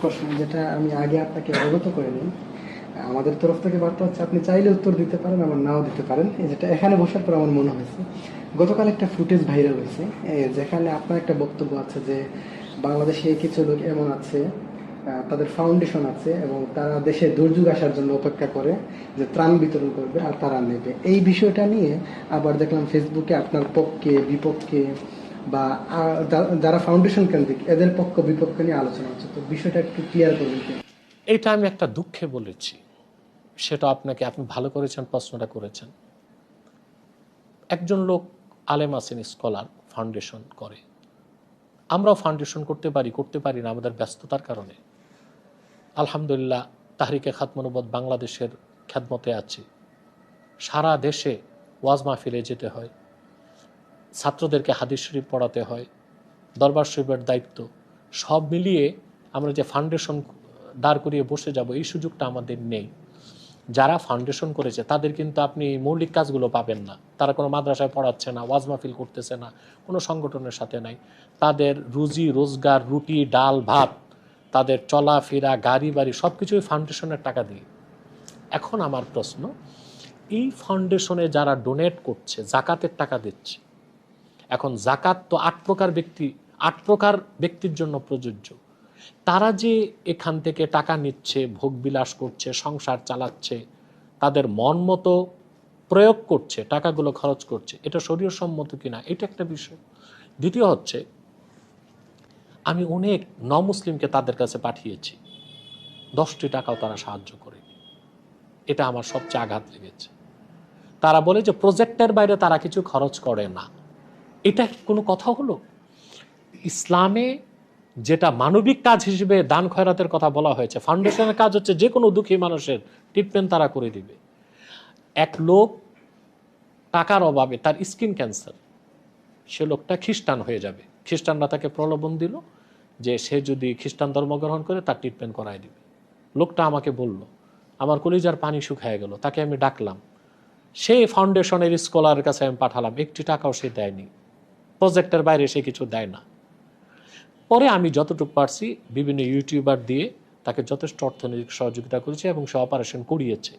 প্রশ্ন যেটা আমি আগে আপনাকে অবগত করে নিই। আমাদের তরফ থেকে বার্তা হচ্ছে আপনি চাইলে উত্তর দিতে পারেন, আবার নাও দিতে পারেন। এই যেটা এখানে বসার পর আমার মনে হয়েছে, গতকাল একটা ফুটেজ ভাইরাল হয়েছে যেখানে আপনার একটা বক্তব্য আছে যে বাংলাদেশে কিছু লোক এমন আছে, তাদের ফাউন্ডেশন আছে এবং তারা দেশে দুর্যোগ আসার জন্য অপেক্ষা করে যে ত্রাণ বিতরণ করবে আর তারা নেবে। এই বিষয়টা নিয়ে আবার দেখলাম ফেসবুকে আপনার পক্ষে বিপক্ষে বা যারা ফাউন্ডেশন কেন্দ্রিক এদের পক্ষ বিপক্ষ নিয়ে আলোচনা হচ্ছে। তো বিষয়টা একটু ক্লিয়ার করবেন কি? এটা আমি একটা দুঃখে বলেছি, সেটা আপনি ভালো করেছেন, প্রশ্নটা করেছেন। একজন লোক আলেম আছেন, স্কলার, ফাউন্ডেশন করে। আমরাও ফাউন্ডেশন করতে পারি না আমাদের ব্যস্ততার কারণে। আলহামদুলিল্লাহ তাহরিকে খাতমনবত বাংলাদেশের খেদমতে আছি। সারা দেশে ওয়াজ মাহফিলে যেতে হয়, ছাত্রদেরকে হাদিস শরীফ পড়াতে হয়, দরবার শরীফের দায়িত্ব, সব মিলিয়ে আমরা যে ফাউন্ডেশন দাঁড় করিয়ে বসে যাব এই সুযোগটা আমাদের নেই। যারা ফাউন্ডেশন করেছে তাদের কিন্তু আপনি মৌলিক কাজগুলো পাবেন না। তারা কোনো মাদ্রাসায় পড়াচ্ছে না, ওয়াজ মাহফিল করতেছে না, কোনো সংগঠনের সাথে নাই। তাদের রুজি রোজগার, রুটি ডাল ভাত, তাদের চলাফেরা, গাড়ি বাড়ি সব কিছুই ফাউন্ডেশনের টাকা দিয়ে। এখন আমার প্রশ্ন, এই ফাউন্ডেশনে যারা ডোনেট করছে, জাকাতের টাকা দিচ্ছে, এখন জাকাত তো ৮ প্রকার ব্যক্তির জন্য প্রযোজ্য। তারা যে এখান থেকে টাকা নিচ্ছে, ভোগবিলাস করছে, সংসার চালাচ্ছে, তাদের মন মতো প্রয়োগ করছে, টাকাগুলো খরচ করছে, এটা শরীয়ত সম্মত কিনা এটা একটা বিষয়। দ্বিতীয় হচ্ছে, আমি অনেক মুসলিমকে তাদের কাছে পাঠিয়েছি, 10টি টাকাও তারা সাহায্য করেনি। এটা আমার সবচেয়ে আঘাত লেগেছে। তারা বলে যে প্রজেক্টের বাইরে তারা কিছু খরচ করে না। এটা কোনো কথা হলো? ইসলামে যেটা মানবিক কাজ হিসেবে দান খয়রাতের কথা বলা হয়েছে, ফাউন্ডেশনের কাজ হচ্ছে যে কোনো দুঃখী মানুষের ট্রিটমেন্ট তারা করে দিবে। এক লোক টাকার অভাবে, তার স্কিন ক্যান্সার, সে লোকটা খ্রিস্টান হয়ে যাবে, খ্রিস্টানরা তাকে প্রলোভন দিল যে সে যদি খ্রিস্টান ধর্ম গ্রহণ করে তার ট্রিটমেন্ট করায় দিবে। লোকটা আমাকে বলল, আমার কলিজার পানি শুকায় গেল। তাকে আমি ডাকলাম, সেই ফাউন্ডেশনের স্কলারের কাছে আমি পাঠালাম, 1টি টাকাও সে দেয়নি, প্রজেক্টের বাইরে সে কিছু দেয় না। পরে আমি যতটুকু পারছি বিভিন্ন ইউটিউবার দিয়ে তাকে যথেষ্ট অর্থনৈতিক সহযোগিতা করেছে এবং সে অপারেশন করিয়েছে।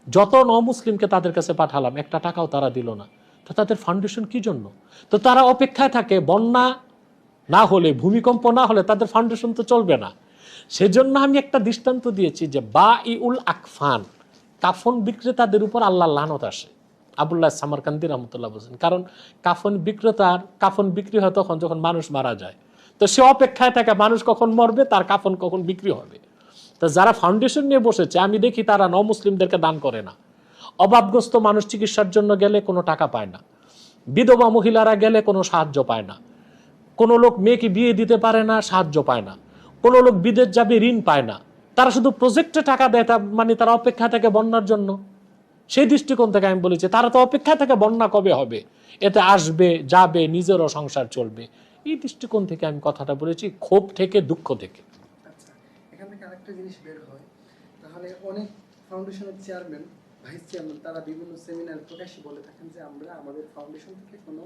যত মুসলিমকে তাদের কাছে পাঠালাম, 1টা টাকাও তারা দিল না। তো তাদের ফাউন্ডেশন কি জন্য? তো তারা অপেক্ষায় থাকে, বন্যা না হলে, ভূমিকম্প না হলে তাদের ফাউন্ডেশন তো চলবে না। সেজন্য আমি একটা দৃষ্টান্ত দিয়েছি যে বাঈউল আকফান, কাফন বিক্রেতাদের উপর আল্লাহর লানত আসে। আবুল্লাহ সামারকান্দি রহমতুল্লাহ বলছেন, কারণ কাফন বিক্রেতার কাফন বিক্রি হয় তখন যখন মানুষ মারা যায়। তো সে অপেক্ষায় থাকে মানুষ কখন মরবে, তার কাফন কখন বিক্রি হবে। তো যারা ফাউন্ডেশন নিয়ে বসেছে আমি দেখি তারা মুসলিমদেরকে দান করে না। অভাবগ্রস্ত মানুষ চিকিৎসার জন্য গেলে কোনো টাকা পায় না, বিধবা মহিলারা গেলে কোনো সাহায্য পায় না, কোনো লোক মেয়েকে বিয়ে দিতে পারে না, সাহায্য পায় না, কোনো লোক বিদেশ যাবে, ঋণ পায় না। তারা শুধু প্রজেক্টে টাকা দেয়, মানে তারা অপেক্ষা থাকে বন্যার জন্য। সেই দৃষ্টিকোণ থেকে আমি বলেছি তারা তো অপেক্ষা থাকে বন্যা কবে হবে, এতে আসবে যাবে, নিজেরও সংসার চলবে। এই দৃষ্টিকোণ থেকে আমি কথাটা বলেছি, ক্ষোভ থেকে, দুঃখ থেকে। আচ্ছা, এখান থেকে আরেকটা জিনিস বের হয়, তাহলে অনেক ফাউন্ডেশনের চেয়ারম্যান, ভাইস চেয়ারম্যান তারা বিভিন্ন সেমিনার প্রকাশ্যে বলে থাকেন যে আমরা আমাদের ফাউন্ডেশন থেকে কোনো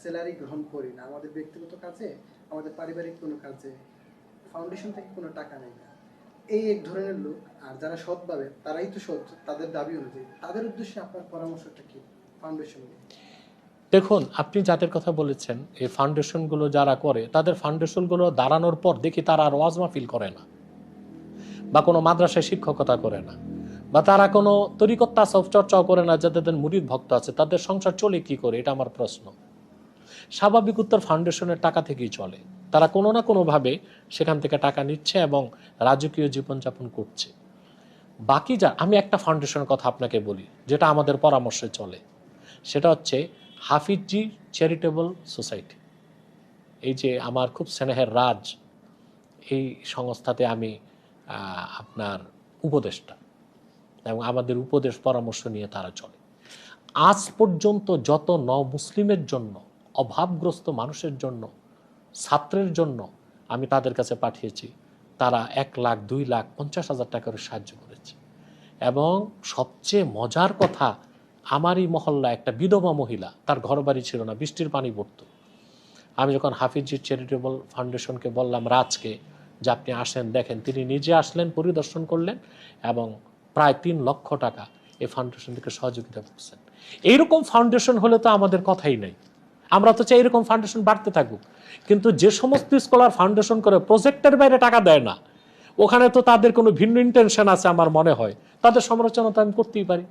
স্যালারি গ্রহণ করি না, আমাদের ব্যক্তিগত কাজে, আমাদের পারিবারিক কোনো কাজে ফাউন্ডেশন থেকে কোনো টাকা নেই না। এই এক ধরনের লোক, আর যারা সৎভাবে তারাই তো সৎ, তাদের দাবি অনুযায়ী, তাদের উদ্দেশ্যে আপনার পরামর্শটা কি ফাউন্ডেশন নিয়ে? দেখুন, আপনি যাদের কথা বলেছেন, এই ফাউন্ডেশনগুলো যারা করে, তাদের ফাউন্ডেশনগুলো দাঁড়ানোর পর দেখি তারা আর ওয়াজ মাহফিল করে না, বা কোনো মাদ্রাসায় শিক্ষকতা করে না, বা তারা কোনো তরিকত তাসাউফ চর্চাও করে না। যাদের মুরিদ ভক্ত আছে তাদের সংসার চলে কি করে, এটা আমার প্রশ্ন। স্বাভাবিক উত্তর, ফাউন্ডেশনের টাকা থেকেই চলে। তারা কোনো না কোনোভাবে সেখান থেকে টাকা নিচ্ছে এবং রাজকীয় জীবনযাপন করছে। বাকি আমি একটা ফাউন্ডেশনের কথা আপনাকে বলি যেটা আমাদের পরামর্শে চলে, সেটা হচ্ছে হাফিজি চ্যারিটেবল সোসাইটি। এই যে আমার খুব স্নেহের রাজ, এই সংস্থাতে আমি আপনার উপদেষ্টা, এবং আমাদের উপদেশ পরামর্শ নিয়ে তারা চলে। আজ পর্যন্ত যত মুসলিমের জন্য, অভাবগ্রস্ত মানুষের জন্য, ছাত্রের জন্য আমি তাদের কাছে পাঠিয়েছি, তারা 1 লাখ, 2 লাখ, 50,000 টাকার সাহায্য করেছে। এবং সবচেয়ে মজার কথা, আমারই মহল্লা একটা বিধবা মহিলা, তার ঘর বাড়ি ছিল না, বৃষ্টির পানি পড়তো। আমি যখন হাফিজি চ্যারিটেবল ফাউন্ডেশনকে বললাম, রাজকে, যে আপনি আসেন দেখেন। তিনি নিজে আসলেন, পরিদর্শন করলেন এবং প্রায় 3 লক্ষ টাকা এই ফাউন্ডেশন থেকে সহযোগিতা করছেন। এইরকম ফাউন্ডেশন হলে তো আমাদের কথাই নেই। আমরা তো চাই এরকম ফাউন্ডেশন বাড়তে থাকুক। কিন্তু যে সমস্ত স্কলার ফাউন্ডেশন করে প্রজেক্টের বাইরে টাকা দেয় না, ওখানে তো তাদের কোনো ভিন্ন ইন্টেনশন আছে আমার মনে হয়, তাদের সমালোচনা তো আমি করতেই পারি।